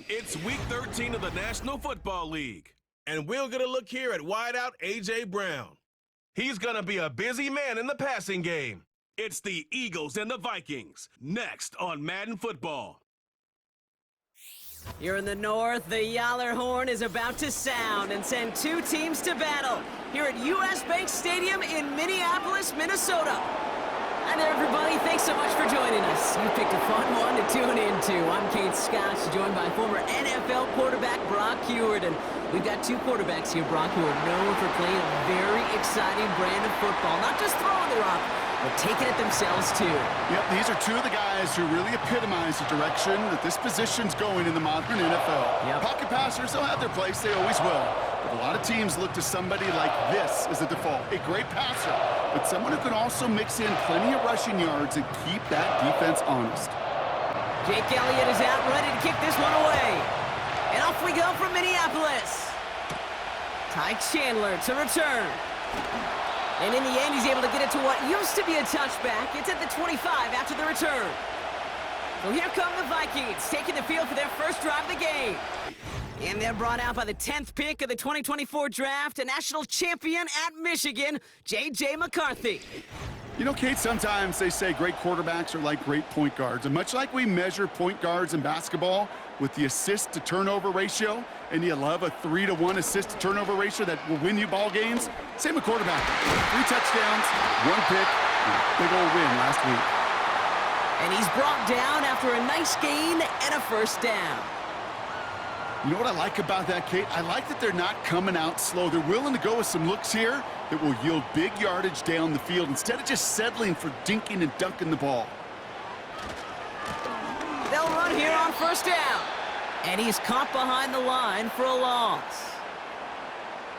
It's Week 13 of the National Football League, and we'll get a look here at wideout A.J. Brown. He's going to be a busy man in the passing game. It's the Eagles and the Vikings, next on Madden Football. Here in the north, the Yaller horn is about to sound and send two teams to battle here at U.S. Bank Stadium in Minneapolis, Minnesota. Hi there, everybody. Thanks so much for joining us. You picked a fun one to tune into. I'm Kate Scott, joined by former NFL quarterback Brock Huard. And we've got two quarterbacks here, Brock, who are known for playing a very exciting brand of football. Not just throwing the rock, but taking it themselves, too. Yep, these are two of the guys who really epitomize the direction that this position's going in the modern NFL. Yep. Pocket passers, they'll have their place. They always will. But a lot of teams look to somebody like this as a default. A great passer, but someone who can also mix in plenty of rushing yards and keep that defense honest. Jake Elliott is out, ready to kick this one away. And off we go from Minneapolis. Ty Chandler to return. And in the end, he's able to get it to what used to be a touchback. It's at the 25 after the return. So here come the Vikings, taking the field for their first drive of the game. And they're brought out by the 10th pick of the 2024 draft, a national champion at Michigan, J.J. McCarthy. You know, Kate, sometimes they say great quarterbacks are like great point guards. And much like we measure point guards in basketball with the assist-to-turnover ratio, and you love a 3-to-1 assist-to-turnover ratio that will win you ball games, same with quarterback. 3 touchdowns, 1 pick, and a big old win last week. And he's brought down after a nice gain and a first down. You know what I like about that, Kate? I like that they're not coming out slow. They're willing to go with some looks here that will yield big yardage down the field instead of just settling for dinking and dunking the ball. They'll run here on first down. And he's caught behind the line for a loss.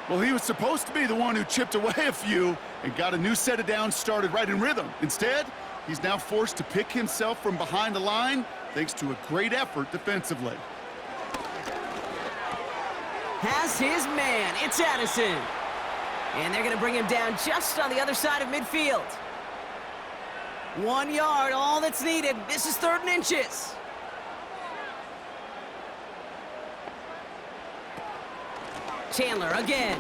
Well, he was supposed to be the one who chipped away a few and got a new set of downs started right in rhythm. Instead, he's now forced to pick himself from behind the line thanks to a great effort defensively. Has his man. It's Addison. And they're going to bring him down just on the other side of midfield. 1 yard, all that's needed. This is 3rd and inches. Chandler again.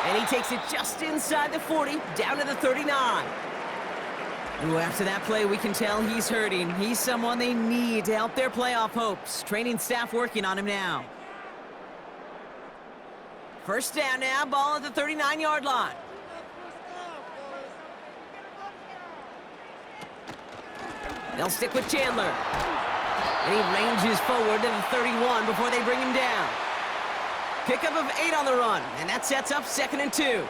And he takes it just inside the 40, down to the 39. Ooh, after that play, we can tell he's hurting. He's someone they need to help their playoff hopes. Training staff working on him now. First down now, ball at the 39-yard line. They'll stick with Chandler. And he ranges forward to the 31 before they bring him down. Pickup of 8 on the run, and that sets up 2nd and 2.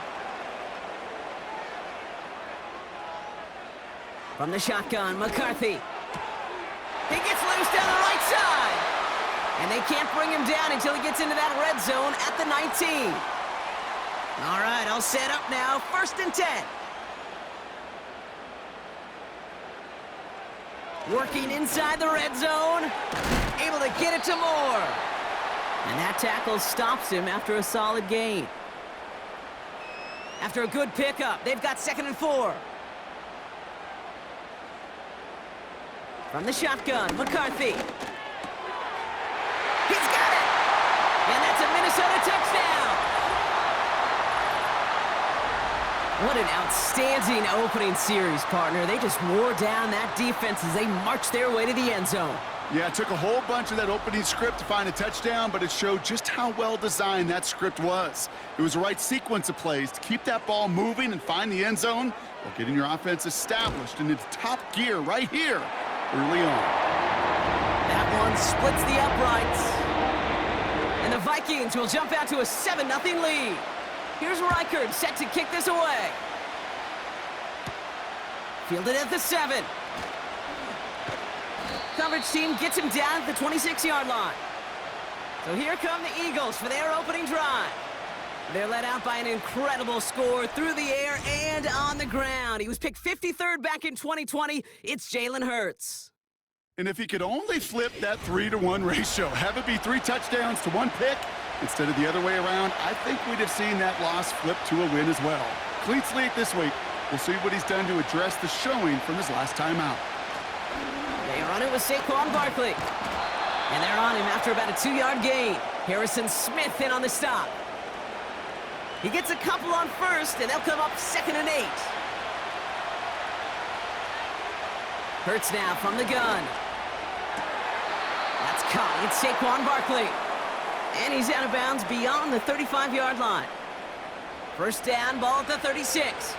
From the shotgun, McCarthy. He gets loose down the right side. And they can't bring him down until he gets into that red zone at the 19. All right, I'll set up now. 1st and 10. Working inside the red zone. Able to get it to Moore. And that tackle stops him after a solid gain. After a good pickup, they've got 2nd and 4. From the shotgun, McCarthy. He's got it! And that's a Minnesota touchdown! What an outstanding opening series, partner. They just wore down that defense as they marched their way to the end zone. Yeah, it took a whole bunch of that opening script to find a touchdown, but it showed just how well designed that script was. It was the right sequence of plays to keep that ball moving and find the end zone while getting your offense established in its top gear right here early on. That one splits the uprights. And the Vikings will jump out to a 7-0 lead. Here's Reichard set to kick this away. Fielded at the 7. Coverage team gets him down at the 26-yard line. So here come the Eagles for their opening drive. They're led out by an incredible score through the air and on the ground. He was picked 53rd back in 2020. It's Jalen Hurts. And if he could only flip that 3-to-1 ratio, have it be 3 touchdowns to 1 pick instead of the other way around, I think we'd have seen that loss flip to a win as well. Clean slate this week. We'll see what he's done to address the showing from his last time out. They run it with Saquon Barkley. And they're on him after about a 2-yard gain. Harrison Smith in on the stop. He gets a couple on first, and they'll come up 2nd and 8. Hurts now from the gun. That's caught. It's Saquon Barkley. And he's out of bounds beyond the 35-yard line. First down, ball at the 36.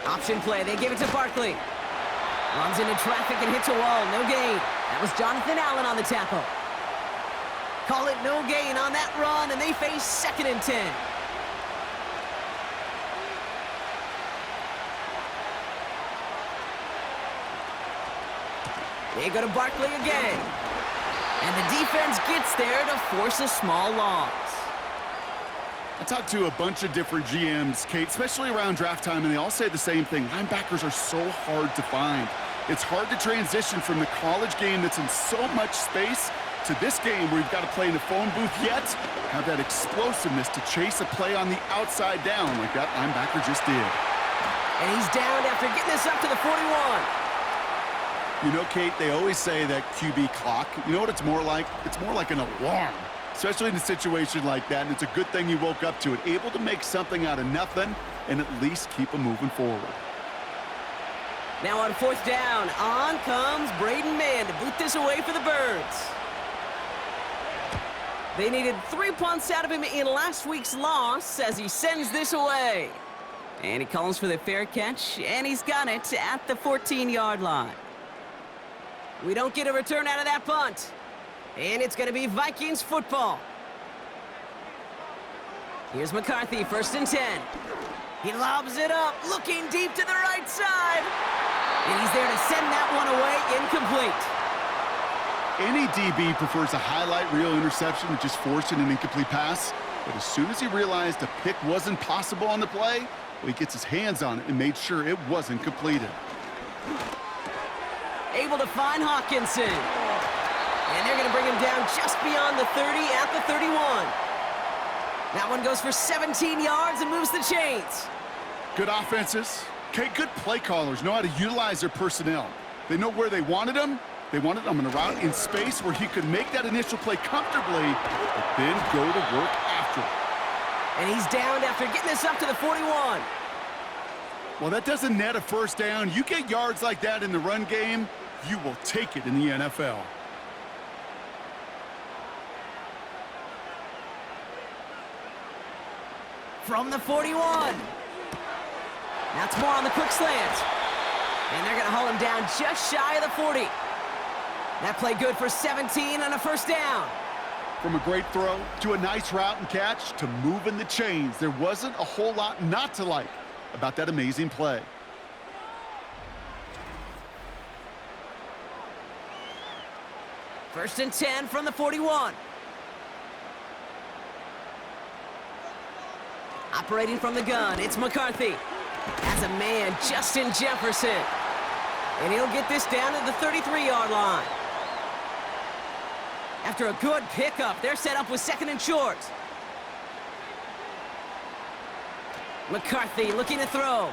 Option play, they give it to Barkley. Runs into traffic and hits a wall, no gain. That was Jonathan Allen on the tackle. Call it no gain on that run, and they face 2nd and 10. They go to Barkley again. And the defense gets there to force a small loss. I talked to a bunch of different GMs, Kate, especially around draft time, and they all say the same thing. Linebackers are so hard to find. It's hard to transition from the college game that's in so much space to this game where you've got to play in a phone booth, yet have that explosiveness to chase a play on the outside down like that linebacker just did. And he's down after getting this up to the 41. You know, Kate, they always say that QB clock, you know what it's more like? It's more like an alarm, especially in a situation like that, and it's a good thing you woke up to it, able to make something out of nothing and at least keep them moving forward. Now on 4th down, on comes Braden Mann to boot this away for the Birds. They needed 3 punts out of him in last week's loss as he sends this away. And he calls for the fair catch, and he's got it at the 14-yard line. We don't get a return out of that punt. And it's going to be Vikings football. Here's McCarthy, 1st and 10. He lobs it up, looking deep to the right side. And he's there to send that one away, incomplete. Any DB prefers a highlight reel interception to just forcing an incomplete pass. But as soon as he realized a pick wasn't possible on the play, well, he gets his hands on it and made sure it wasn't completed. Able to find Hawkinson. And they're going to bring him down just beyond the 30 at the 31. That one goes for 17 yards and moves the chains. Good offenses. Okay, good play callers know how to utilize their personnel. They know where they wanted him. They wanted him in a route in space where he could make that initial play comfortably, but then go to work after it. And he's downed after getting this up to the 41. Well, that doesn't net a first down. You get yards like that in the run game, you will take it in the NFL. From the 41. That's more on the quick slant. And they're going to haul him down just shy of the 40. That play good for 17 and a first down. From a great throw to a nice route and catch to moving the chains, there wasn't a whole lot not to like about that amazing play. First and 10 from the 41. Operating from the gun, it's McCarthy. Has a man, Justin Jefferson. And he'll get this down to the 33-yard line. After a good pickup, they're set up with 2nd and short. McCarthy looking to throw.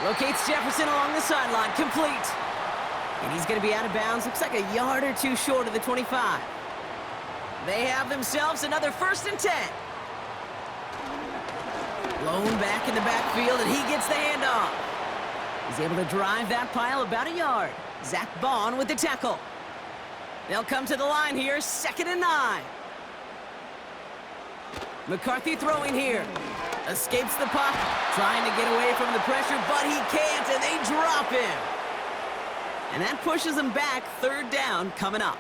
Locates Jefferson along the sideline, complete. And he's going to be out of bounds. Looks like a yard or two short of the 25. They have themselves another 1st and 10. Blown back in the backfield, and he gets the handoff. He's able to drive that pile about a yard. Zach Bond with the tackle. They'll come to the line here, 2nd and 9. McCarthy throwing here. Escapes the pocket, trying to get away from the pressure, but he can't, and they drop him. And that pushes them back, 3rd down coming up.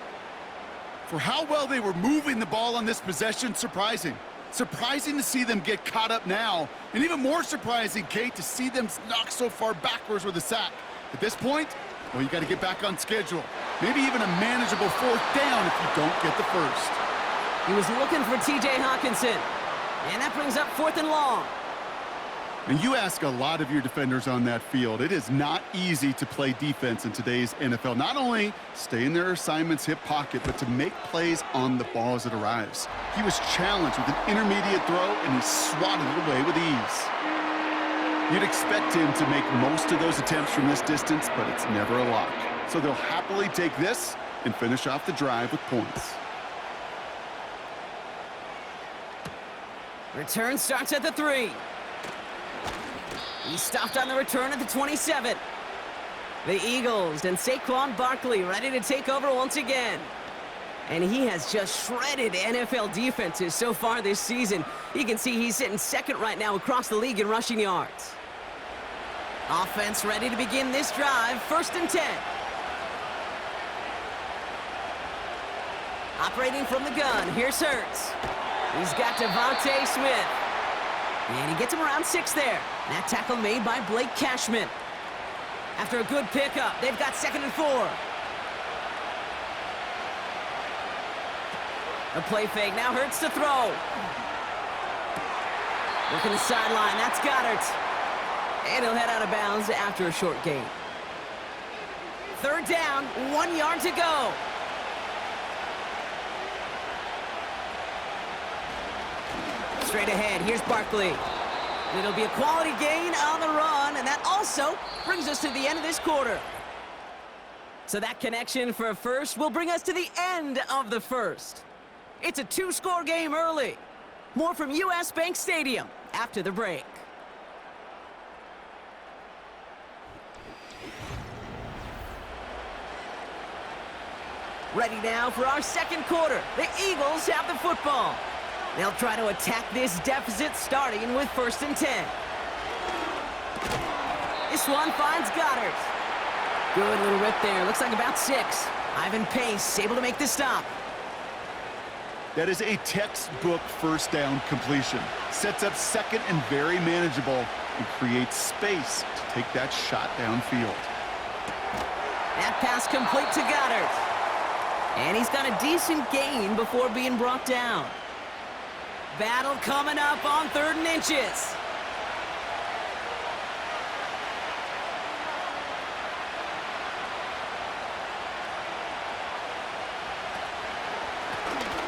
For how well they were moving the ball on this possession, surprising. Surprising to see them get caught up now, and even more surprising, Kate, to see them knock so far backwards with a sack. At this point, well, you got to get back on schedule. Maybe even a manageable 4th down if you don't get the first. He was looking for T.J. Hawkinson, and that brings up 4th and long. And you ask a lot of your defenders on that field. It is not easy to play defense in today's NFL. Not only stay in their assignment's hip pocket, but to make plays on the ball as it arrives. He was challenged with an intermediate throw, and he swatted it away with ease. You'd expect him to make most of those attempts from this distance, but it's never a lock. So they'll happily take this and finish off the drive with points. Return starts at the 3. He stopped on the return at the 27. The Eagles and Saquon Barkley ready to take over once again. And he has just shredded NFL defenses so far this season. You can see he's sitting second right now across the league in rushing yards. Offense ready to begin this drive, 1st and 10. Operating from the gun, here's Hurts. He's got Devontae Smith. And he gets him around 6 there. That tackle made by Blake Cashman. After a good pickup, they've got 2nd and 4. A play fake, now Hurts to throw. Working the sideline, that's Goddard. And he'll head out of bounds after a short gain. 3rd down, 1 yard to go. Straight ahead, here's Barkley. It'll be a quality gain on the run, and that also brings us to the end of this quarter. So that connection for a first will bring us to the end of the first. It's a 2-score game early. More from US Bank Stadium after the break. Ready now for our 2nd quarter. The Eagles have the football. They'll try to attack this deficit starting with 1st and 10. This one finds Goddard. Good little rip there. Looks like about 6. Ivan Pace able to make the stop. That is a textbook 1st down completion. Sets up 2nd and very manageable and creates space to take that shot downfield. That pass complete to Goddard. And he's got a decent gain before being brought down. Battle coming up on 3rd and inches.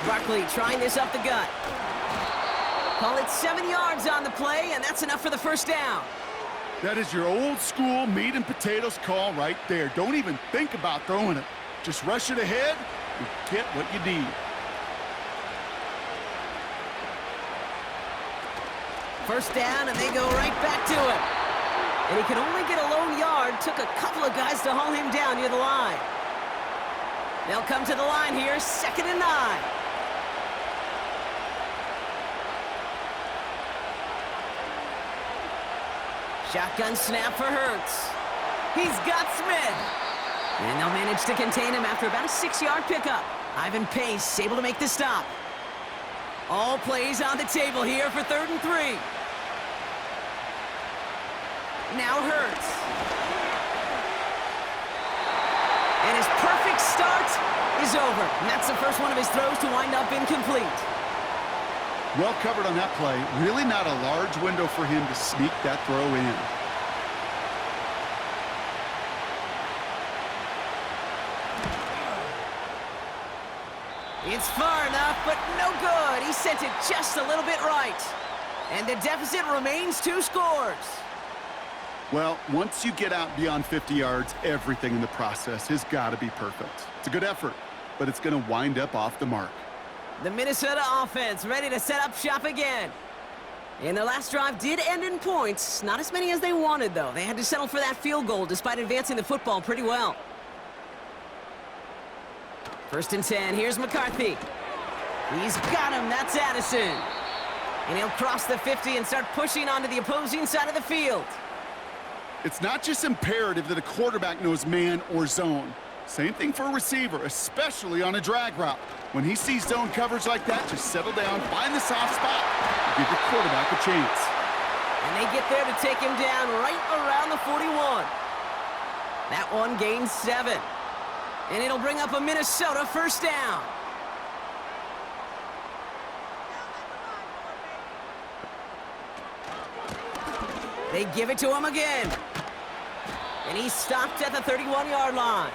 Barkley trying this up the gut. Call it 7 yards on the play, and that's enough for the 1st down. That is your old school meat and potatoes call right there. Don't even think about throwing it. Just rush it ahead and get what you need. 1st down, and they go right back to him. And he could only get a lone yard. Took a couple of guys to haul him down near the line. They'll come to the line here, 2nd and 9. Shotgun snap for Hurts. He's got Smith. And they'll manage to contain him after about a 6-yard pickup. Ivan Pace able to make the stop. All plays on the table here for 3rd and 3. Now Hurts. And his perfect start is over. And that's the first one of his throws to wind up incomplete. Well covered on that play. Really not a large window for him to sneak that throw in. It's far enough, but no good. He sent it just a little bit right. And the deficit remains 2 scores. Well, once you get out beyond 50 yards, everything in the process has got to be perfect. It's a good effort, but it's going to wind up off the mark. The Minnesota offense ready to set up shop again. And their last drive did end in points. Not as many as they wanted, though. They had to settle for that field goal despite advancing the football pretty well. 1st and 10. Here's McCarthy. He's got him. That's Addison. And he'll cross the 50 and start pushing onto the opposing side of the field. It's not just imperative that a quarterback knows man or zone. Same thing for a receiver, especially on a drag route. When he sees zone coverage like that, just settle down, find the soft spot, and give your quarterback a chance. And they get there to take him down right around the 41. That one gains 7. And it'll bring up a Minnesota 1st down. They give it to him again. And he stopped at the 31-yard line.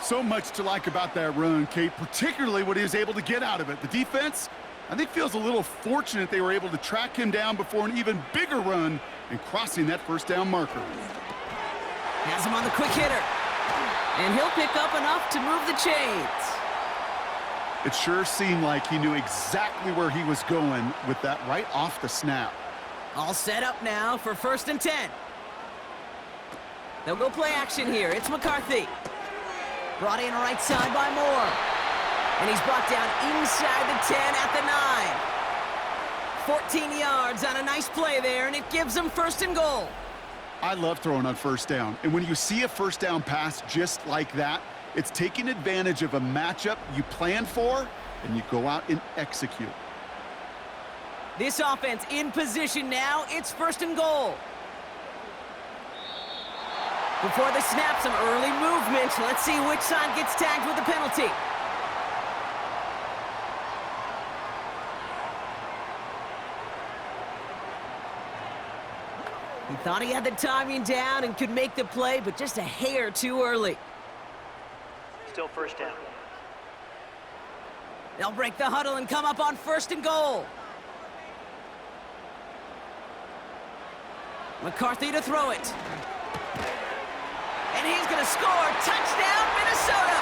So much to like about that run, Kate, particularly what he was able to get out of it. The defense, I think feels a little fortunate they were able to track him down before an even bigger run and crossing that first down marker. Has him on the quick hitter. And he'll pick up enough to move the chains. It sure seemed like he knew exactly where he was going with that right off the snap. All set up now for 1st and 10. They'll go play action here. It's McCarthy. Brought in right side by Moore. And he's brought down inside the 10 at the 9. 14 yards on a nice play there, and it gives them 1st and goal. I love throwing on 1st down. And when you see a 1st down pass just like that, it's taking advantage of a matchup you plan for, and you go out and execute. This offense in position now. It's 1st and goal. Before the snap, some early movement. Let's see which side gets tagged with the penalty. He thought he had the timing down and could make the play, but just a hair too early. Still 1st down. They'll break the huddle and come up on 1st and goal. McCarthy to throw it. And he's going to score. Touchdown, Minnesota!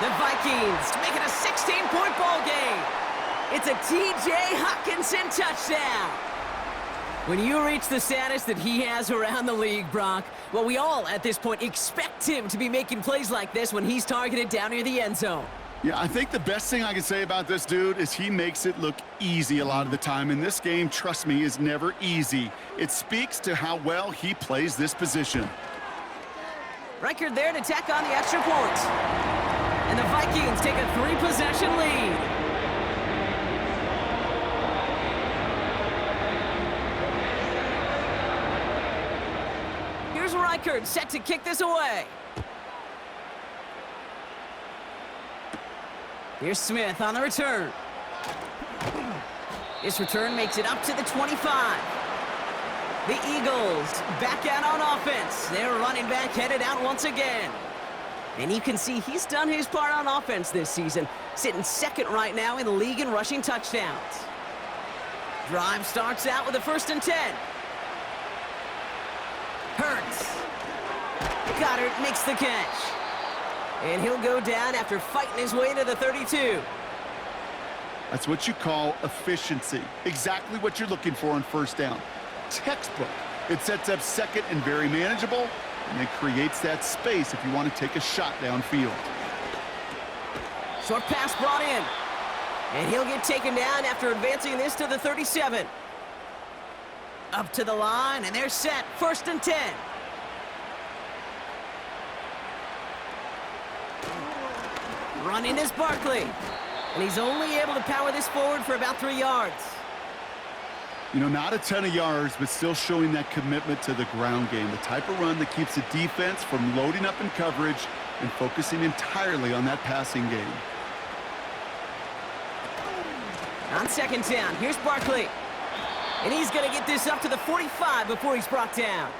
The Vikings make it a 16-point ball game. It's a T.J. Hockenson touchdown. When you reach the status that he has around the league, Brock, well, we all at this point expect him to be making plays like this when he's targeted down near the end zone. Yeah, I think the best thing I can say about this dude is he makes it look easy a lot of the time. And this game, trust me, is never easy. It speaks to how well he plays this position. Reichard there to tack on the extra point. And the Vikings take a 3-possession lead. Here's Reichard set to kick this away. Here's Smith on the return. This return makes it up to the 25. The Eagles back out on offense. Their running back headed out once again. And you can see he's done his part on offense this season, sitting 2nd right now in the league in rushing touchdowns. Drive starts out with a 1st and 10. Hurts. Goddard makes the catch. And he'll go down after fighting his way to the 32. That's what you call efficiency. Exactly what you're looking for on 1st down. Textbook. It sets up 2nd and very manageable, and it creates that space if you want to take a shot downfield. Short pass brought in. And he'll get taken down after advancing this to the 37. Up to the line, and they're set. 1st and 10. Running is Barkley. And he's only able to power this forward for about 3 yards. You know, not a ton of yards, but still showing that commitment to the ground game. The type of run that keeps the defense from loading up in coverage and focusing entirely on that passing game. On 2nd down, here's Barkley. And he's going to get this up to the 45 before he's brought down.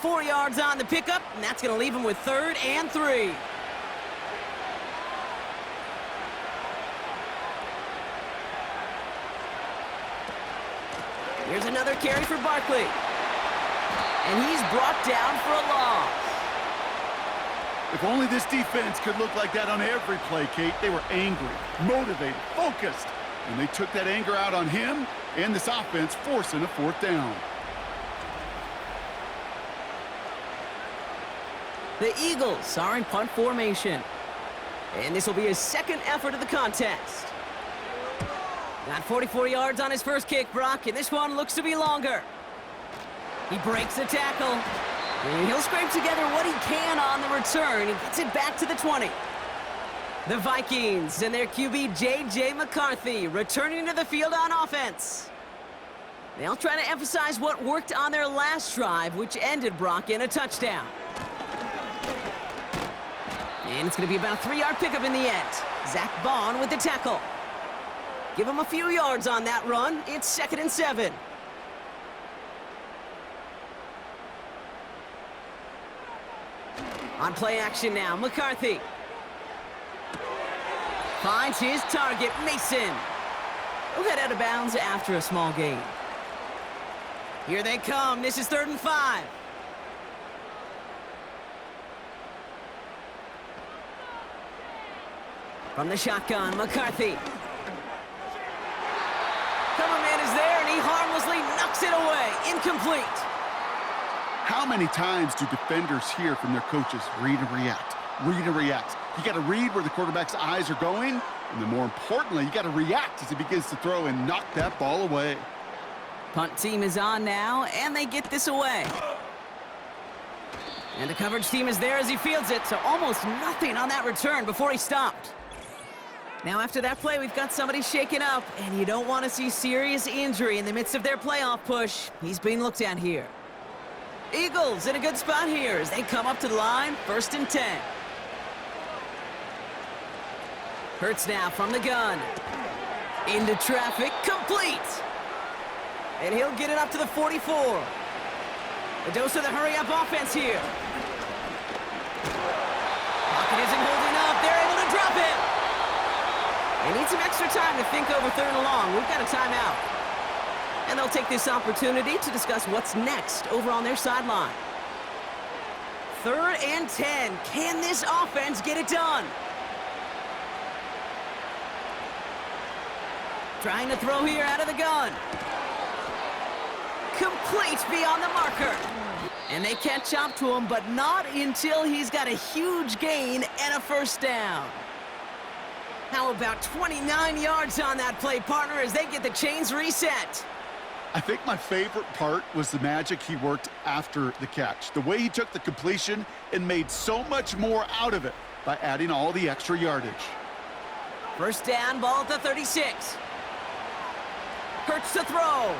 4 yards on the pickup, and that's going to leave him with 3rd and 3. Here's another carry for Barkley. And he's brought down for a loss. If only this defense could look like that on every play, Kate. They were angry, motivated, focused. And they took that anger out on him and this offense, forcing a 4th down. The Eagles are in punt formation. And this will be his 2nd effort of the contest. Got 44 yards on his first kick, Brock, and this one looks to be longer. He breaks the tackle. And he'll scrape together what he can on the return. He gets it back to the 20. The Vikings and their QB, J.J. McCarthy, returning to the field on offense. They'll try to emphasize what worked on their last drive, which ended, Brock, in a touchdown. And it's going to be about a 3-yard pickup in the end. Zach Bond with the tackle. Give him a few yards on that run. It's 2nd and 7. On play action now, McCarthy. Finds his target, Mason. He'll head out of bounds after a small gain. Here they come. This is 3rd and 5. From the shotgun, McCarthy. Cover man is there, and he harmlessly knocks it away. Incomplete. How many times do defenders hear from their coaches, read and react, read and react? You got to read where the quarterback's eyes are going, and then more importantly, you got to react as he begins to throw and knock that ball away. Punt team is on now, and they get this away. And the coverage team is there as he fields it, so almost nothing on that return before he stopped. Now after that play, we've got somebody shaken up, and you don't want to see serious injury in the midst of their playoff push. He's being looked at here. Eagles in a good spot here as they come up to the line, 1st and 10. Hurts now from the gun. Into traffic, complete. And he'll get it up to the 44. A dose of the hurry-up offense here. Pocket isn't holding up. They're able to drop it. They need some extra time to think over 3rd and long. We've got a timeout. And they'll take this opportunity to discuss what's next over on their sideline. 3rd and 10. Can this offense get it done? Trying to throw here out of the gun. Complete beyond the marker. And they catch up to him, but not until he's got a huge gain and a 1st down. How about 29 yards on that play, partner, as they get the chains reset? I think my favorite part was the magic he worked after the catch. The way he took the completion and made so much more out of it by adding all the extra yardage. 1st down, ball at the 36. Hurts to throw.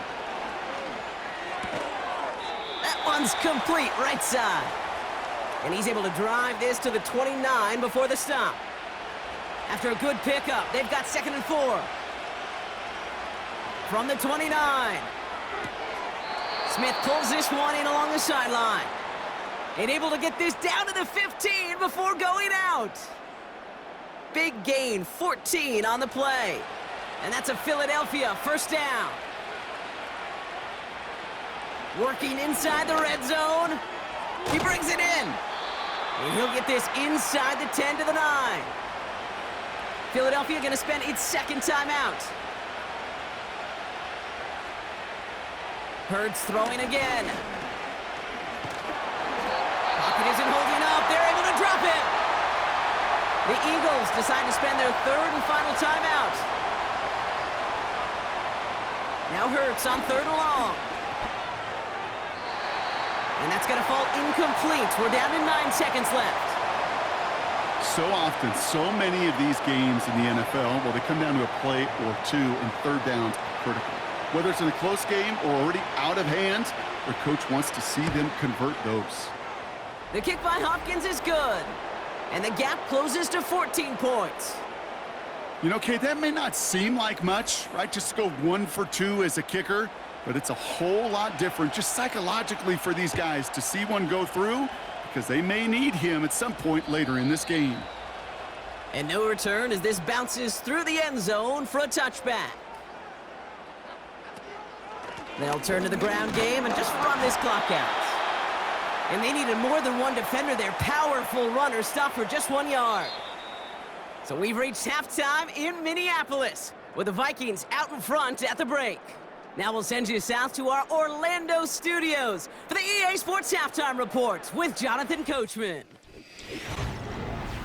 That one's complete, right side. And he's able to drive this to the 29 before the stop. After a good pickup, they've got 2nd and 4. From the 29. Smith pulls this one in along the sideline. And able to get this down to the 15 before going out. Big gain, 14 on the play. And that's a Philadelphia 1st down. Working inside the red zone. He brings it in. And he'll get this inside the 10 to the 9. Philadelphia going to spend its 2nd timeout. Hurts throwing again. Pocket isn't holding up. They're able to drop it. The Eagles decide to spend their 3rd and final timeout. Now Hurts on 3rd and long. And that's going to fall incomplete. We're down to 9 seconds left. So often, so many of these games in the NFL, well, they come down to a play or two, and 3rd downs are critical. Whether it's in a close game or already out of hand, their coach wants to see them convert those. The kick by Hopkins is good. And the gap closes to 14 points. You know, Kate, that may not seem like much, right? Just go 1 for 2 as a kicker, but it's a whole lot different just psychologically for these guys to see one go through because they may need him at some point later in this game. And no return as this bounces through the end zone for a touchback. They'll turn to the ground game and just run this clock out. And they needed more than one defender. Their powerful runner stopped for just 1 yard. So we've reached halftime in Minneapolis with the Vikings out in front at the break. Now we'll send you south to our Orlando studios for the EA Sports Halftime Report with Jonathan Coachman.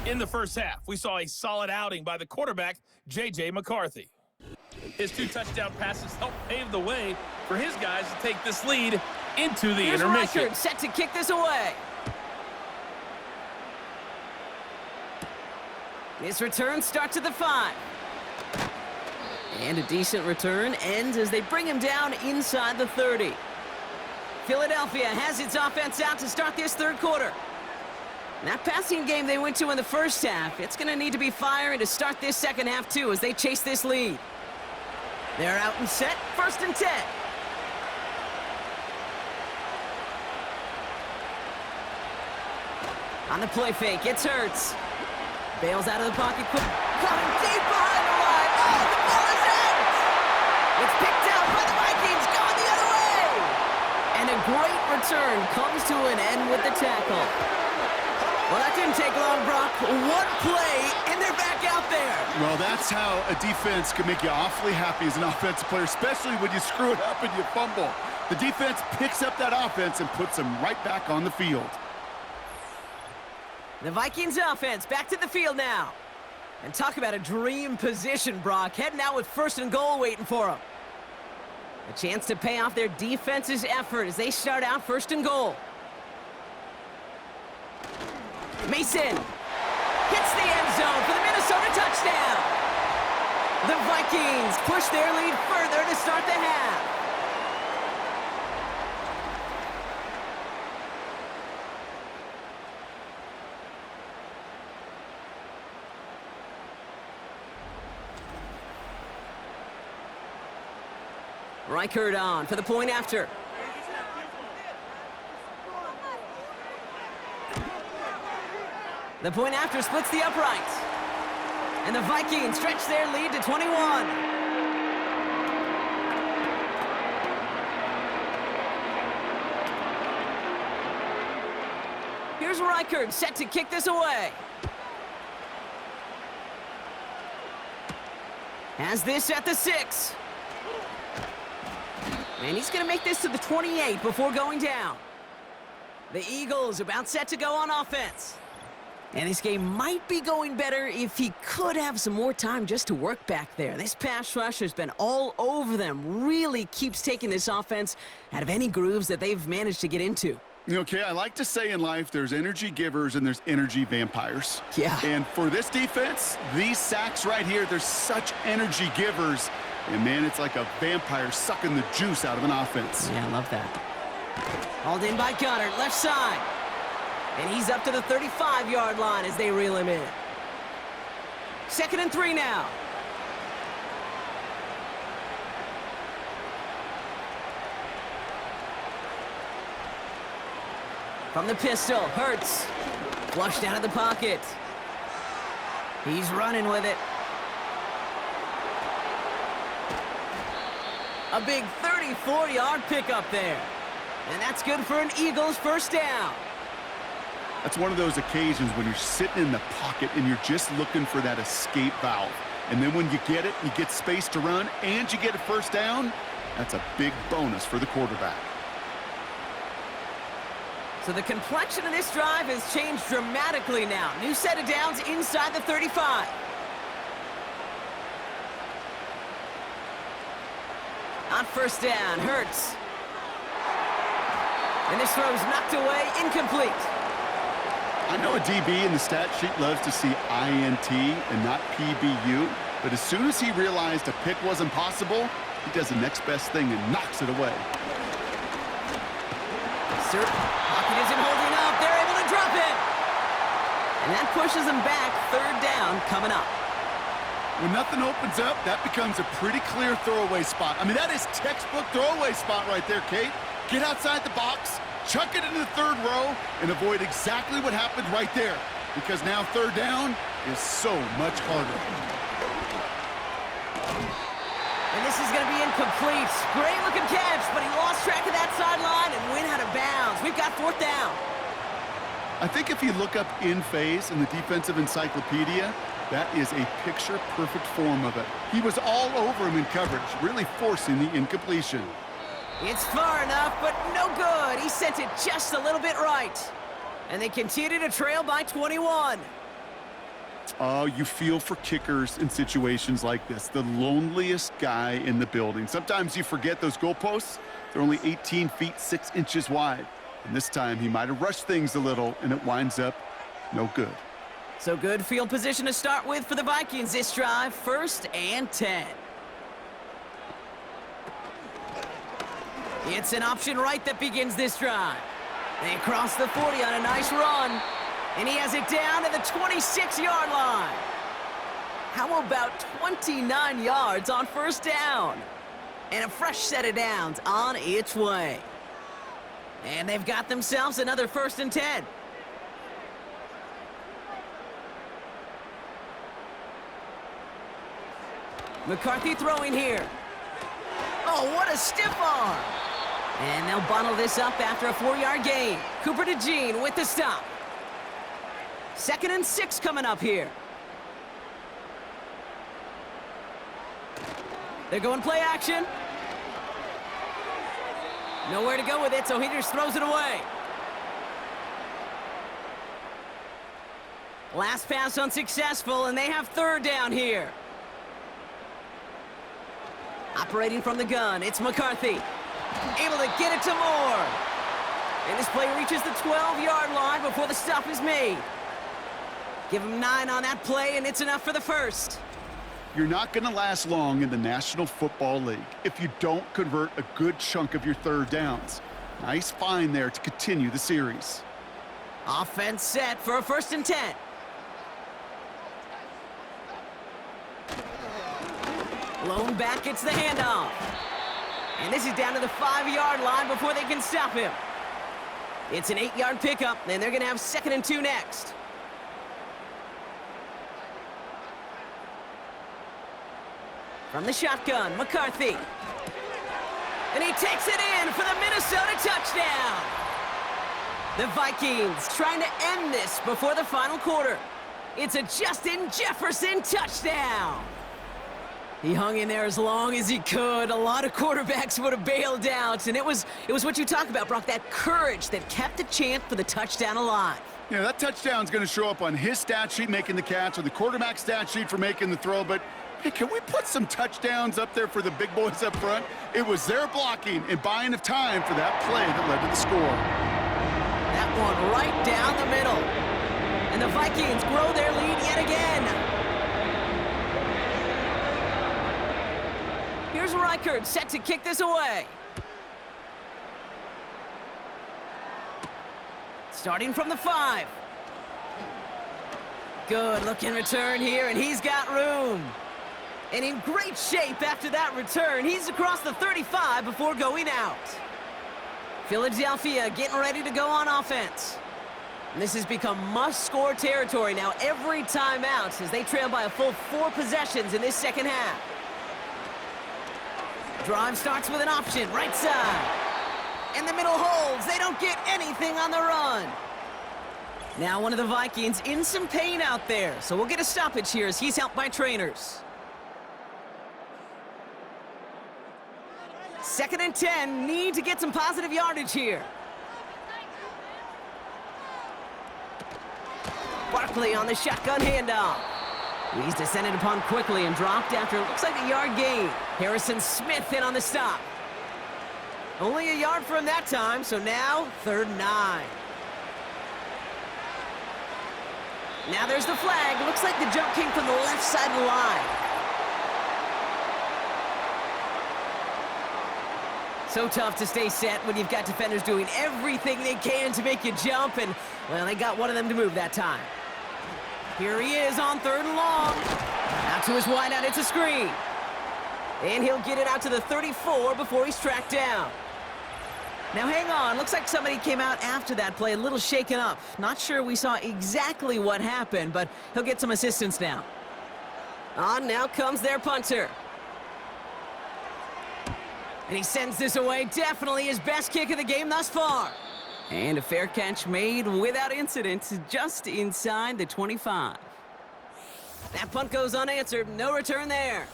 In the first half, we saw a solid outing by the quarterback, J.J. McCarthy. His 2 touchdown passes helped pave the way for his guys to take this lead into the Here's intermission. Reichard set to kick this away. This return starts at the 5. And a decent return ends as they bring him down inside the 30. Philadelphia has its offense out to start this 3rd quarter. That passing game they went to in the first half, it's going to need to be firing to start this second half too as they chase this lead. They're out and set, 1st and 10. On the play fake, it's Hurts. Bails out of the pocket quick. Caught him deep behind the line. Oh, the ball is out! It's picked out by the Vikings, going the other way! And a great return comes to an end with the tackle. Well, that didn't take long, Brock. One play, and they're back out there. Well, that's how a defense can make you awfully happy as an offensive player, especially when you screw it up and you fumble. The defense picks up that offense and puts them right back on the field. The Vikings offense back to the field now. And talk about a dream position, Brock. Heading out with 1st and goal waiting for them. A chance to pay off their defense's effort as they start out 1st and goal. Mason hits the end zone for the Minnesota touchdown. The Vikings push their lead further to start the half. Reichert on for the point after. The point after splits the uprights. And the Vikings stretch their lead to 21. Here's Reichert set to kick this away. Has this at the 6. And he's going to make this to the 28 before going down. The Eagles about set to go on offense. And this game might be going better if he could have some more time just to work back there. This pass rush has been all over them. Really keeps taking this offense out of any grooves that they've managed to get into. Okay, I like to say in life there's energy givers and there's energy vampires. Yeah. And for this defense, these sacks right here, they're such energy givers. And, man, it's like a vampire sucking the juice out of an offense. Yeah, I love that. Hauled in by Goddard, left side. And he's up to the 35-yard line as they reel him in. 2nd and 3 now. From the pistol, Hurts. Flushed out of the pocket. He's running with it. A big 34-yard pickup there. And that's good for an Eagles 1st down. That's one of those occasions when you're sitting in the pocket and you're just looking for that escape valve. And then when you get it, you get space to run, and you get a 1st down, that's a big bonus for the quarterback. So the complexion of this drive has changed dramatically now. New set of downs inside the 35. On 1st down, Hurts. And this throw's knocked away, incomplete. I know a DB in the stat sheet loves to see INT and not PBU, but as soon as he realized a pick wasn't possible, he does the next best thing and knocks it away. Pocket isn't holding up. They're able to drop it. And that pushes them back. 3rd down coming up. When nothing opens up, that becomes a pretty clear throwaway spot. I mean, that is textbook throwaway spot right there, Kate. Get outside the box, chuck it into the 3rd row, and avoid exactly what happened right there. Because now 3rd down is so much harder. And this is going to be incomplete. Great looking catch, but he lost track of that sideline and went out of bounds. We've got 4th down. I think if you look up in phase in the defensive encyclopedia, that is a picture-perfect form of it. He was all over him in coverage, really forcing the incompletion. It's far enough, but no good. He sent it just a little bit right. And they continue to trail by 21. Oh, you feel for kickers in situations like this. The loneliest guy in the building. Sometimes you forget those goalposts. They're only 18 feet 6 inches wide. And this time he might have rushed things a little, and it winds up no good. So good field position to start with for the Vikings this drive. 1st and 10. It's an option right that begins this drive. They cross the 40 on a nice run. And he has it down to the 26-yard line. How about 29 yards on 1st down? And a fresh set of downs on its way. And they've got themselves another 1st and 10. McCarthy throwing here. Oh, what a stiff arm. And they'll bundle this up after a 4-yard gain. Cooper to Jean with the stop. 2nd and 6 coming up here. They're going play action. Nowhere to go with it, so he just throws it away. Last pass unsuccessful, and they have 3rd down here. Operating from the gun, it's McCarthy. Able to get it to Moore. And this play reaches the 12-yard line before the stop is made. Give him 9 on that play, and it's enough for the first. You're not going to last long in the National Football League if you don't convert a good chunk of your 3rd downs. Nice find there to continue the series. Offense set for a 1st and 10. Lone back gets the handoff. And this is down to the 5-yard line before they can stop him. It's an 8-yard pickup, and they're going to have 2nd and 2 next. From the shotgun, McCarthy. And he takes it in for the Minnesota touchdown. The Vikings trying to end this before the final quarter. It's a Justin Jefferson touchdown. He hung in there as long as he could. A lot of quarterbacks would have bailed out, and it was what you talk about, Brock, that courage that kept the chance for the touchdown alive. Yeah, that touchdown's going to show up on his stat sheet making the catch or the quarterback stat sheet for making the throw, but hey, can we put some touchdowns up there for the big boys up front? It was their blocking and buying of time for that play that led to the score. That one right down the middle. And the Vikings grow their lead yet again. Here's Reichard set to kick this away. Starting from the 5. Good looking return here, and he's got room. And in great shape after that return. He's across the 35 before going out. Philadelphia getting ready to go on offense. And this has become must-score territory now every time out as they trail by a full 4 possessions in this 2nd half. Drive starts with an option, right side. And the middle holds. They don't get anything on the run. Now one of the Vikings in some pain out there. So we'll get a stoppage here as he's helped by trainers. 2nd and 10. Need to get some positive yardage here. Barkley on the shotgun handoff. He's descended upon quickly and dropped after it looks like a yard gain. Harrison Smith in on the stop. Only a yard for him that time, so now 3rd and 9. Now there's the flag. Looks like the jump came from the left side of the line. So tough to stay set when you've got defenders doing everything they can to make you jump, and, well, they got one of them to move that time. Here he is on 3rd and long. Out to his wideout, it's a screen. And he'll get it out to the 34 before he's tracked down. Now hang on, looks like somebody came out after that play a little shaken up. Not sure we saw exactly what happened, but he'll get some assistance now. On now comes their punter. And he sends this away, definitely his best kick of the game thus far. And a fair catch made without incident, just inside the 25. That punt goes unanswered, no return there.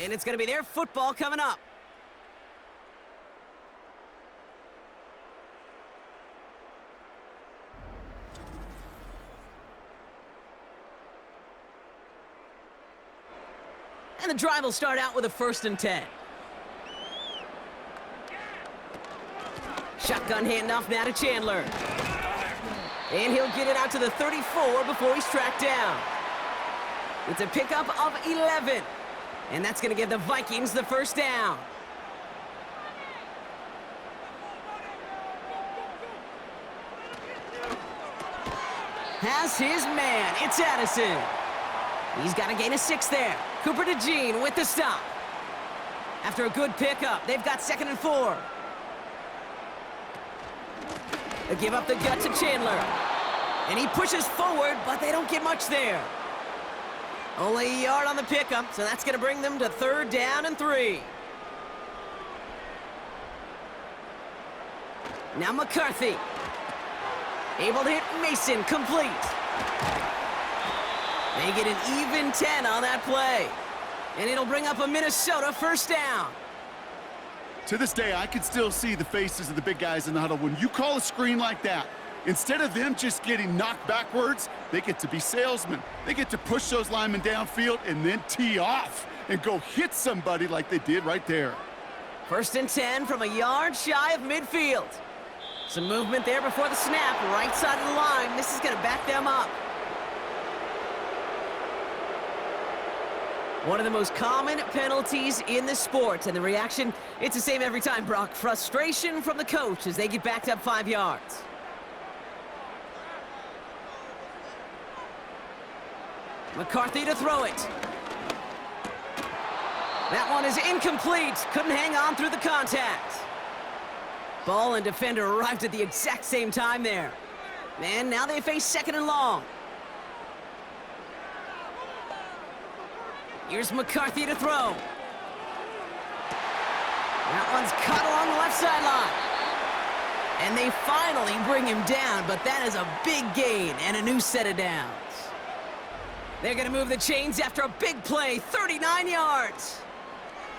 And it's going to be their football coming up. And the drive will start out with a 1st and 10. Shotgun handoff now to Chandler. And he'll get it out to the 34 before he's tracked down. It's a pickup of 11. And that's going to give the Vikings the 1st down. Has his man. It's Addison. He's got a gain of 6 there. Cooper to Jean with the stop. After a good pickup, they've got 2nd and 4. They give up the gut to Chandler. And he pushes forward, but they don't get much there. Only a yard on the pickup, so that's going to bring them to 3rd down and 3. Now McCarthy. Able to hit Mason, complete. They get an even 10 on that play. And it'll bring up a Minnesota 1st down. To this day, I can still see the faces of the big guys in the huddle. When you call a screen like that, instead of them just getting knocked backwards, they get to be salesmen. They get to push those linemen downfield and then tee off and go hit somebody like they did right there. 1st and 10 from a yard shy of midfield. Some movement there before the snap, right side of the line. This is going to back them up. One of the most common penalties in the sport, and the reaction, it's the same every time, Brock. Frustration from the coach as they get backed up 5 yards. McCarthy to throw it. That one is incomplete. Couldn't hang on through the contact. Ball and defender arrived at the exact same time there. And now they face 2nd and long. Here's McCarthy to throw. That one's caught along the left sideline. And they finally bring him down, but that is a big gain and a new set of downs. They're going to move the chains after a big play, 39 yards.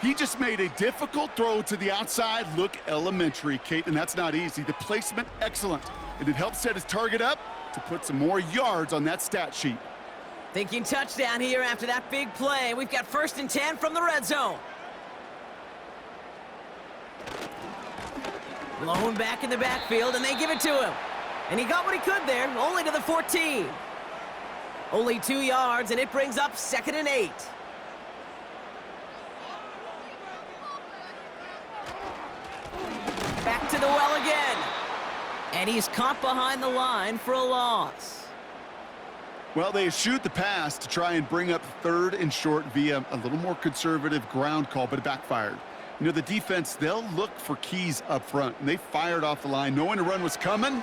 He just made a difficult throw to the outside look elementary, Kate, and that's not easy. The placement, excellent. And it helped set his target up to put some more yards on that stat sheet. Thinking touchdown here after that big play. We've got 1st and 10 from the red zone. Blown back in the backfield, and they give it to him. And he got what he could there, only to the 14. Only 2 yards, and it brings up 2nd and 8. Back to the well again. And he's caught behind the line for a loss. Well, they eschewed the pass to try and bring up 3rd and short via a little more conservative ground call, but it backfired. You know, the defense, they'll look for keys up front, and they fired off the line knowing the run was coming,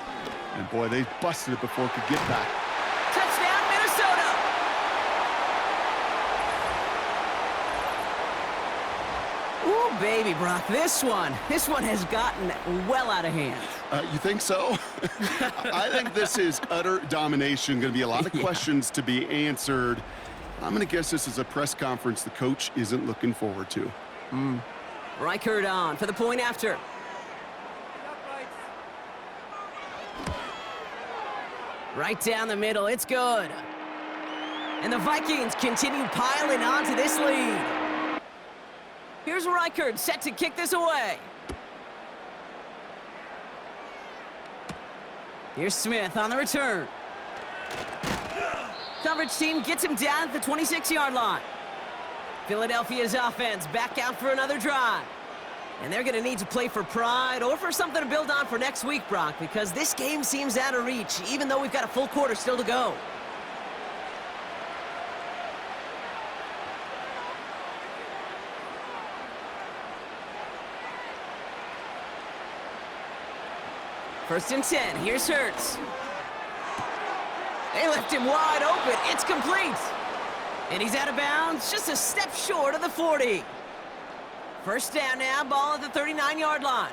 and boy, they busted it before it could get back. Touchdown, Minnesota! Ooh, baby, Brock, this one has gotten well out of hand. You think so? I think this is utter domination. Going to be a lot of questions to be answered. I'm going to guess this is a press conference the coach isn't looking forward to. Reichert on for the point after. Right down the middle, it's good. And the Vikings continue piling on to this lead. Here's Reichert set to kick this away. Here's Smith on the return. Coverage team gets him down at the 26-yard line. Philadelphia's offense back out for another drive. And they're going to need to play for pride or for something to build on for next week, Brock, because this game seems out of reach, even though we've got a full quarter still to go. First and 10, here's Hurts. They left him wide open, it's complete. And he's out of bounds, just a step short of the 40. First down now, ball at the 39-yard line.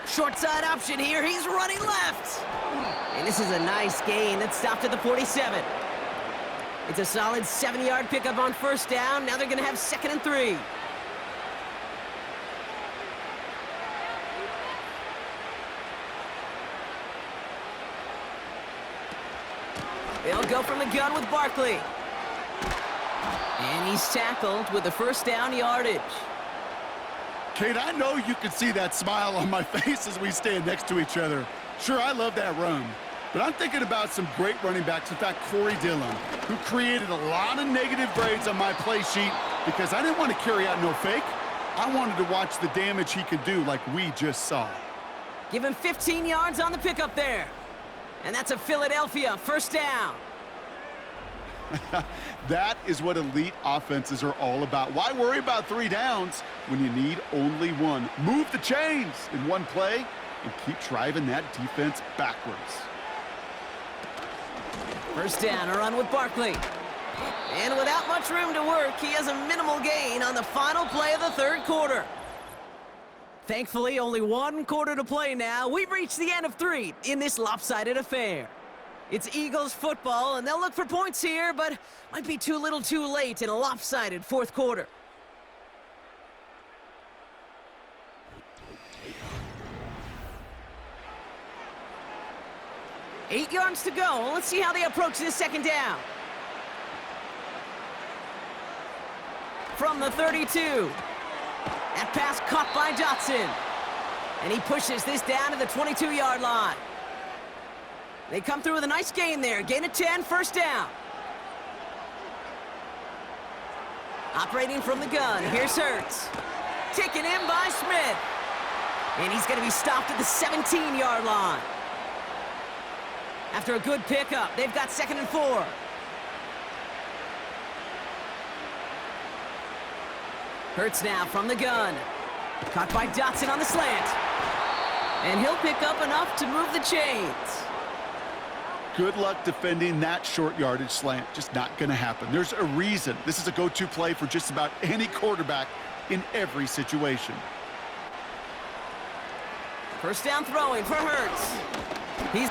Short side option here, he's running left. And this is a nice gain that stopped at the 47. It's a solid 7-yard pickup on first down, now they're gonna have 2nd and 3. They'll go from the gun with Barkley. And he's tackled with the first down yardage. Kate, I know you can see that smile on my face as we stand next to each other. Sure, I love that run. But I'm thinking about some great running backs. In fact, Corey Dillon, who created a lot of negative grades on my play sheet because I didn't want to carry out no fake. I wanted to watch the damage he could do like we just saw. Give him 15 yards on the pickup there. And that's a Philadelphia first down. That is what elite offenses are all about. Why worry about 3 downs when you need only 1? Move the chains in one play and keep driving that defense backwards. First down, a run with Barkley. And without much room to work, he has a minimal gain on the final play of the third quarter. Thankfully, only one quarter to play now. We've reached the end of 3 in this lopsided affair. It's Eagles football, and they'll look for points here, but might be too little too late in a lopsided fourth quarter. Eight yards to go. Let's see how they approach this second down. From the 32. That pass caught by Dotson. And he pushes this down to the 22-yard line. They come through with a nice gain there. Gain of 10, first down. Operating from the gun, here's Hurts. Taken in by Smith. And he's going to be stopped at the 17-yard line. After a good pickup, they've got 2nd and 4. Hurts now from the gun. Caught by Dotson on the slant. And he'll pick up enough to move the chains. Good luck defending that short yardage slant. Just not going to happen. There's a reason this is a go-to play for just about any quarterback in every situation. First down throwing for Hurts. This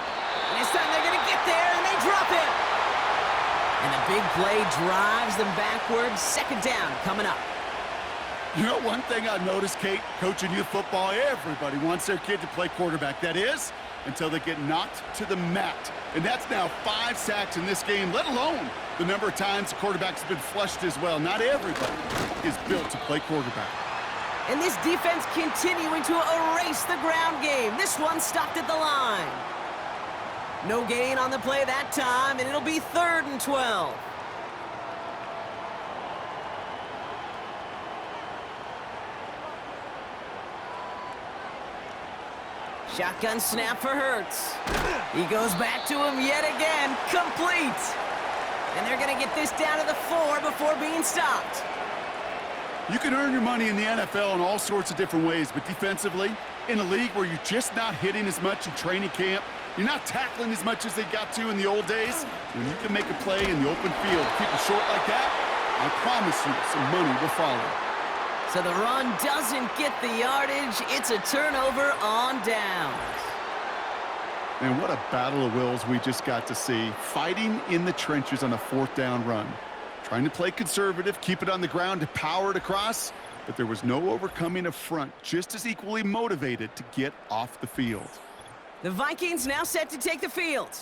time they're going to get there, and they drop it. And a big play drives them backwards. Second down coming up. You know, one thing I've noticed, Kate, coaching youth football, everybody wants their kid to play quarterback. That is, until they get knocked to the mat. And that's now 5 sacks in this game, let alone the number of times the quarterback's been flushed as well. Not everybody is built to play quarterback. And this defense continuing to erase the ground game. This one stopped at the line. No gain on the play that time, and it'll be 3rd and 12. Shotgun snap for Hurts. He goes back to him yet again, complete. And they're going to get this down to the 4 before being stopped. You can earn your money in the NFL in all sorts of different ways, but defensively, in a league where you're just not hitting as much in training camp, you're not tackling as much as they got to in the old days, when you can make a play in the open field, keep it short like that, I promise you some money will follow. So the run doesn't get the yardage. It's a turnover on downs. And what a battle of wills we just got to see. Fighting in the trenches on a 4th down run. Trying to play conservative, keep it on the ground to power it across, but there was no overcoming a front just as equally motivated to get off the field. The Vikings now set to take the field.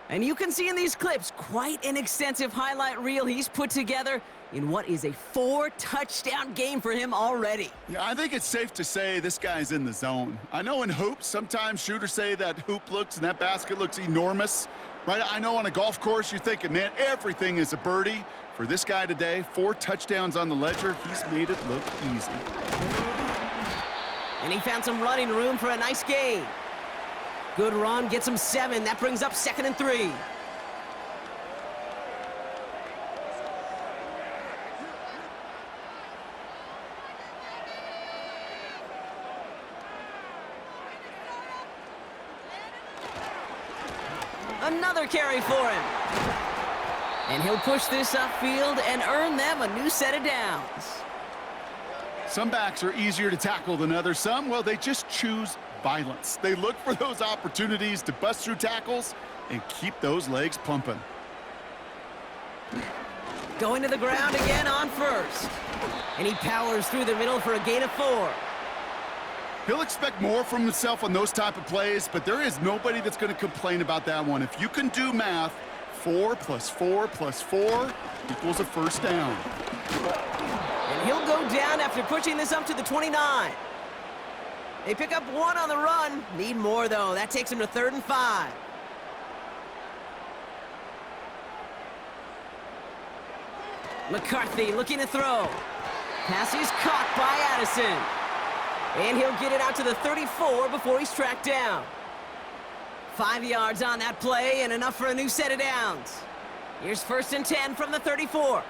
And you can see in these clips quite an extensive highlight reel he's put together in what is a 4-touchdown game for him already. Yeah, I think it's safe to say this guy's in the zone. I know in hoops, sometimes shooters say that hoop looks and that basket looks enormous, right? I know on a golf course you're thinking, man, everything is a birdie. For this guy today, 4 touchdowns on the ledger, he's made it look easy. And he found some running room for a nice gain. Good run, gets him 7. That brings up 2nd and 3. Another carry for him. And he'll push this upfield and earn them a new set of downs. Some backs are easier to tackle than others. Some, well, they just choose violence. They look for those opportunities to bust through tackles and keep those legs pumping. Going to the ground again on first. And he powers through the middle for a gain of 4. He'll expect more from himself on those type of plays, but there is nobody that's going to complain about that one. If you can do math, 4 + 4 + 4 equals a first down. And he'll go down after pushing this up to the 29. They pick up 1 on the run. Need more, though. That takes him to 3rd and 5. McCarthy looking to throw. Pass is caught by Addison. And he'll get it out to the 34 before he's tracked down. 5 yards on that play and enough for a new set of downs. Here's 1st and 10 from the 34.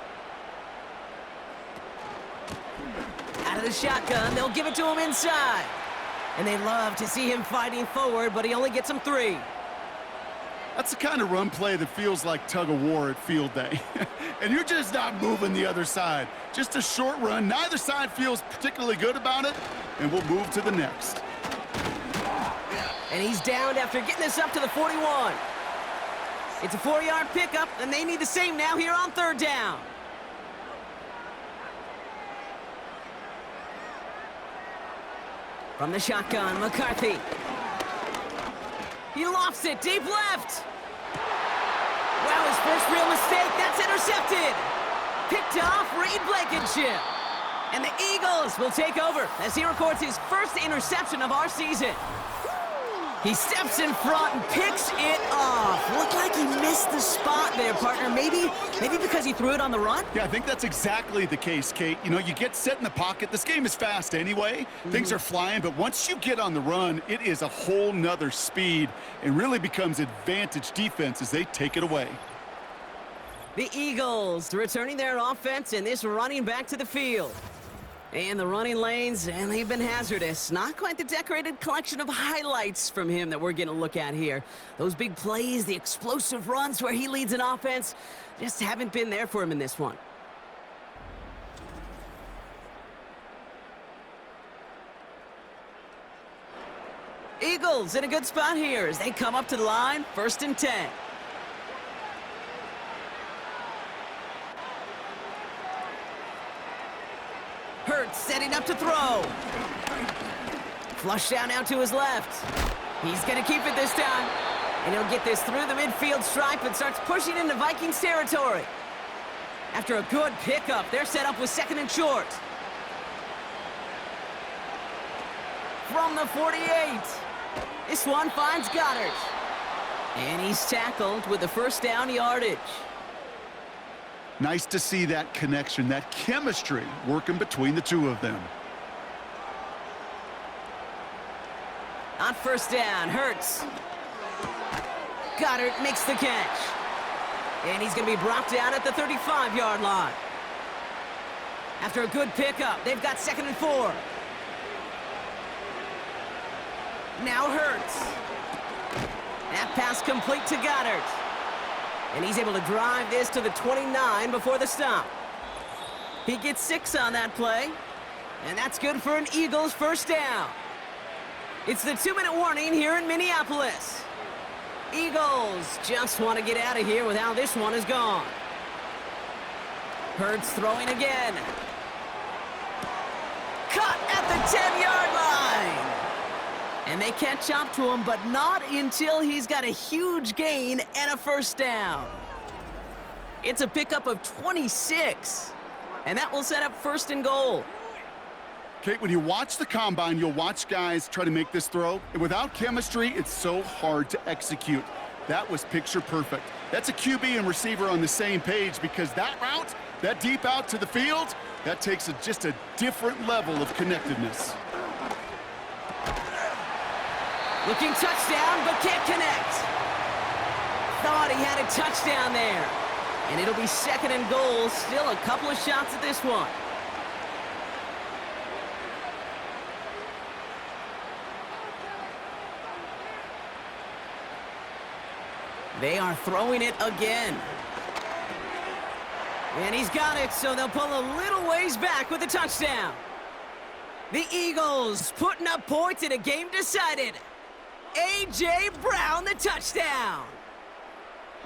Out of the shotgun, they'll give it to him inside. And they love to see him fighting forward, but he only gets him 3. That's the kind of run play that feels like tug of war at field day. And you're just not moving the other side. Just a short run. Neither side feels particularly good about it, and we'll move to the next. And he's downed after getting this up to the 41. It's a 4-yard pickup, and they need the same now here on 3rd down. From the shotgun, McCarthy. He lofts it deep left. Wow, his first real mistake. That's intercepted. Picked off Reed Blankenship. And the Eagles will take over as he records his first interception of our season. He steps in front and picks it off. Looked like he missed the spot there, partner. Maybe because he threw it on the run? Yeah, I think that's exactly the case, Kate. You know, you get set in the pocket. This game is fast anyway. Things are flying, but once you get on the run, it is a whole nother speed and really becomes advantage defense as they take it away. The Eagles returning their offense and this running back to the field. And the running lanes, and they've been hazardous. Not quite the decorated collection of highlights from him that we're going to look at here. Those big plays, the explosive runs where he leads an offense, just haven't been there for him in this one. Eagles in a good spot here as they come up to the line, 1st and 10. Hurts setting up to throw. Flush down now to his left. He's going to keep it this time. And he'll get this through the midfield stripe and starts pushing into Vikings territory. After a good pickup, they're set up with 2nd and short. From the 48. This one finds Goddard. And he's tackled with the 1st down yardage. Nice to see that connection, that chemistry working between the two of them. On 1st down, Hurts. Goddard makes the catch. And he's going to be brought down at the 35-yard line. After a good pickup, they've got 2nd and 4. Now Hurts. That pass complete to Goddard. And he's able to drive this to the 29 before the stop. He gets 6 on that play. And that's good for an Eagles 1st down. It's the 2-minute warning here in Minneapolis. Eagles just want to get out of here with how this one is gone. Hurts throwing again. Cut at the 10-yard line. And they catch up to him, but not until he's got a huge gain and a 1st down. It's a pickup of 26. And that will set up 1st and goal. Kate, when you watch the combine, you'll watch guys try to make this throw. And without chemistry, it's so hard to execute. That was picture perfect. That's a QB and receiver on the same page because that route, that deep out to the field, that takes just a different level of connectedness. Looking touchdown, but can't connect. Thought he had a touchdown there. And it'll be 2nd and goal. Still a couple of shots at this one. They are throwing it again. And he's got it, so they'll pull a little ways back with a touchdown. The Eagles putting up points in a game decided. A.J. Brown, the touchdown.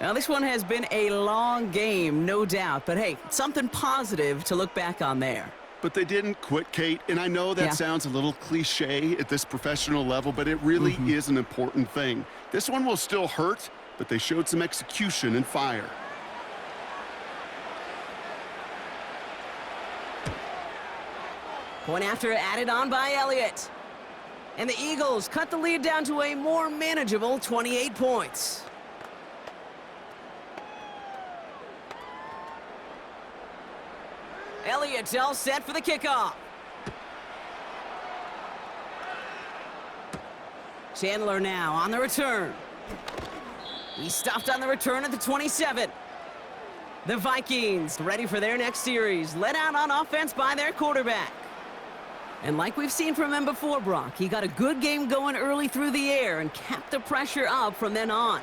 Now, this one has been a long game, no doubt. But, hey, something positive to look back on there. But they didn't quit, Kate. And I know that sounds a little cliche at this professional level, but it really is an important thing. This one will still hurt, but they showed some execution and fire. Point after added on by Elliott. And the Eagles cut the lead down to a more manageable 28 points. Elliott all set for the kickoff. Chandler now on the return. He stopped on the return at the 27. The Vikings ready for their next series, led out on offense by their quarterback. And like we've seen from him before, Brock, he got a good game going early through the air and kept the pressure up from then on.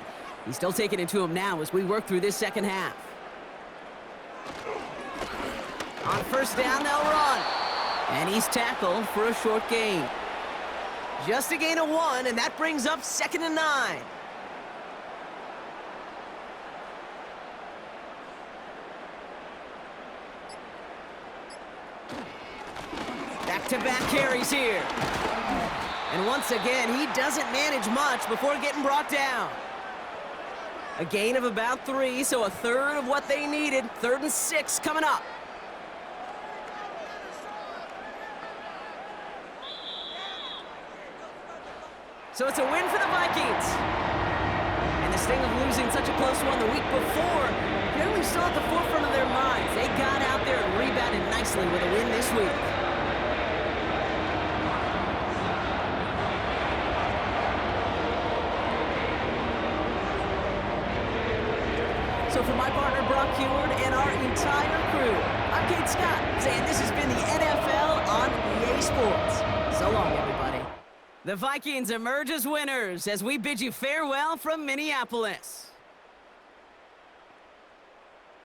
He's still taking it to him now as we work through this second half. On first down, they'll run. And he's tackled for a short gain. Just a gain of 1, and that brings up 2nd and 9. Back-to-back carries here. And once again, he doesn't manage much before getting brought down. A gain of about 3, so a third of what they needed. 3rd and 6 coming up. So it's a win for the Vikings. And the sting of losing such a close one the week before, apparently still at the forefront of their minds. They got out there and rebounded nicely with a win this week. So for my partner, Brock Heward, and our entire crew, I'm Kate Scott, saying this has been the NFL on EA Sports. So long, everybody. The Vikings emerge as winners as we bid you farewell from Minneapolis.